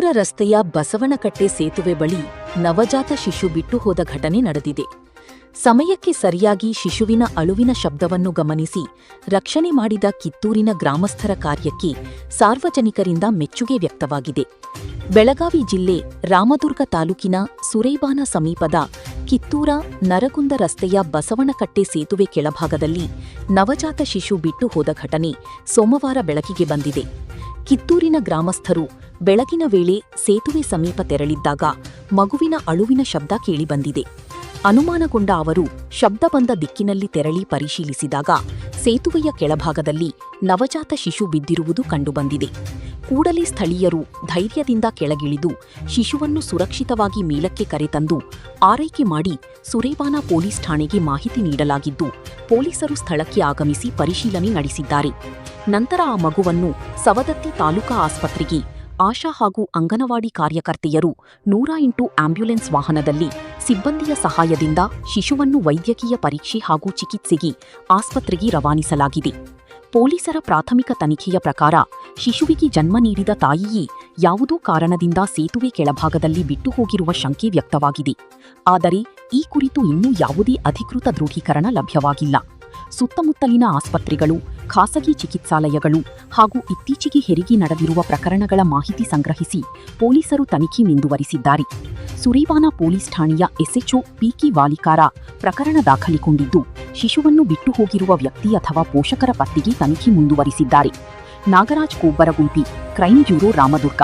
ಕಿತ್ತೂರ ರಸ್ತೆಯ ಬಸವನಕಟ್ಟೆ ಸೇತುವೆ ಬಳಿ ನವಜಾತ ಶಿಶು ಬಿಟ್ಟು ಹೋದ ಘಟನೆ ನಡೆದಿದೆ. ಸಮಯಕ್ಕೆ ಸರಿಯಾಗಿ ಶಿಶುವಿನ ಅಳುವಿನ ಶಬ್ದವನ್ನು ಗಮನಿಸಿ ರಕ್ಷಣೆ ಮಾಡಿದ ಕಿತ್ತೂರಿನ ಗ್ರಾಮಸ್ಥರ ಕಾರ್ಯಕ್ಕೆ ಸಾರ್ವಜನಿಕರಿಂದ ಮೆಚ್ಚುಗೆ ವ್ಯಕ್ತವಾಗಿದೆ. ಬೆಳಗಾವಿ ಜಿಲ್ಲೆ ರಾಮದುರ್ಗ ತಾಲೂಕಿನ ಸುರೇಬಾನ ಸಮೀಪದ ಕಿತ್ತೂರ ನರಗುಂದ ರಸ್ತೆಯ ಬಸವನಕಟ್ಟೆ ಸೇತುವೆ ಕೆಳಭಾಗದಲ್ಲಿ ನವಜಾತ ಶಿಶು ಬಿಟ್ಟು ಹೋದ ಘಟನೆ ಸೋಮವಾರ ಬೆಳಕಿಗೆ ಬಂದಿದೆ. ಕಿತ್ತೂರಿನ ಗ್ರಾಮಸ್ಥರು ಬೆಳಗಿನ ವೇಳೆ ಸೇತುವೆ ಸಮೀಪ ತೆರಳಿದ್ದಾಗ ಮಗುವಿನ ಅಳುವಿನ ಶಬ್ದ ಕೇಳಿಬಂದಿದೆ. ಅನುಮಾನಗೊಂಡ ಅವರು ಶಬ್ದ ಬಂದ ದಿಕ್ಕಿನಲ್ಲಿ ತೆರಳಿ ಪರಿಶೀಲಿಸಿದಾಗ ಸೇತುವೆಯ ಕೆಳಭಾಗದಲ್ಲಿ ನವಜಾತ ಶಿಶು ಬಿದ್ದಿರುವುದು ಕಂಡುಬಂದಿದೆ. ಕೂಡಲೇ ಸ್ಥಳೀಯರು ಧೈರ್ಯದಿಂದ ಕೆಳಗಿಳಿದು ಶಿಶುವನ್ನು ಸುರಕ್ಷಿತವಾಗಿ ಮೇಲಕ್ಕೆ ಕರೆತಂದು ಆರೈಕೆ ಮಾಡಿ ಸುರೇಬಾನ ಪೊಲೀಸ್ ಠಾಣೆಗೆ ಮಾಹಿತಿ ನೀಡಲಾಗಿದ್ದು, ಪೊಲೀಸರು ಸ್ಥಳಕ್ಕೆ ಆಗಮಿಸಿ ಪರಿಶೀಲನೆ ನಡೆಸಿದ್ದಾರೆ. ನಂತರ ಆ ಮಗುವನ್ನು ಸವದತ್ತಿ ತಾಲೂಕಾ ಆಸ್ಪತ್ರೆಗೆ ಆಶಾ ಹಾಗೂ ಅಂಗನವಾಡಿ ಕಾರ್ಯಕರ್ತೆಯರು 108 ಆಂಬ್ಯುಲೆನ್ಸ್ ವಾಹನದಲ್ಲಿ ಸಿಬ್ಬಂದಿಯ ಸಹಾಯದಿಂದ ಶಿಶುವನ್ನು ವೈದ್ಯಕೀಯ ಪರೀಕ್ಷೆ ಹಾಗೂ ಚಿಕಿತ್ಸೆಗೆ ಆಸ್ಪತ್ರೆಗೆ ರವಾನಿಸಲಾಗಿದೆ. ಪೊಲೀಸರ ಪ್ರಾಥಮಿಕ ತನಿಖೆಯ ಪ್ರಕಾರ ಶಿಶುವಿಗೆ ಜನ್ಮ ನೀಡಿದ ತಾಯಿಯೇ ಯಾವುದೋ ಕಾರಣದಿಂದ ಸೇತುವೆ ಕೆಳಭಾಗದಲ್ಲಿ ಬಿಟ್ಟು ಹೋಗಿರುವ ಶಂಕೆ ವ್ಯಕ್ತವಾಗಿದೆ. ಆದರೆ ಈ ಕುರಿತು ಇನ್ನೂ ಯಾವುದೇ ಅಧಿಕೃತ ದೃಢೀಕರಣ ಲಭ್ಯವಾಗಿಲ್ಲ. ಸುತ್ತಮುತ್ತಲಿನ ಆಸ್ಪತ್ರೆಗಳು, ಖಾಸಗಿ ಚಿಕಿತ್ಸಾಲಯಗಳು ಹಾಗೂ ಇತ್ತೀಚೆಗೆ ಹೆರಿಗೆ ನಡೆದಿರುವ ಪ್ರಕರಣಗಳ ಮಾಹಿತಿ ಸಂಗ್ರಹಿಸಿ ಪೊಲೀಸರು ತನಿಖೆ ಮುಂದುವರಿಸಿದ್ದಾರೆ. ಸುರೇಬಾನ ಪೊಲೀಸ್ ಠಾಣೆಯ ಎಸ್ಎಚ್ಒ ಪಿಕೆ ವಾಲಿಕಾರ ಪ್ರಕರಣ ದಾಖಲಿಸಿಕೊಂಡಿದ್ದು, ಶಿಶುವನ್ನು ಬಿಟ್ಟು ಹೋಗಿರುವ ವ್ಯಕ್ತಿ ಅಥವಾ ಪೋಷಕರ ಪತ್ತೆಗೆ ತನಿಖೆ ಮುಂದುವರಿಸಿದ್ದಾರೆ. Nagaraj Kobbaragumpi, crime bureau, Ramdurg.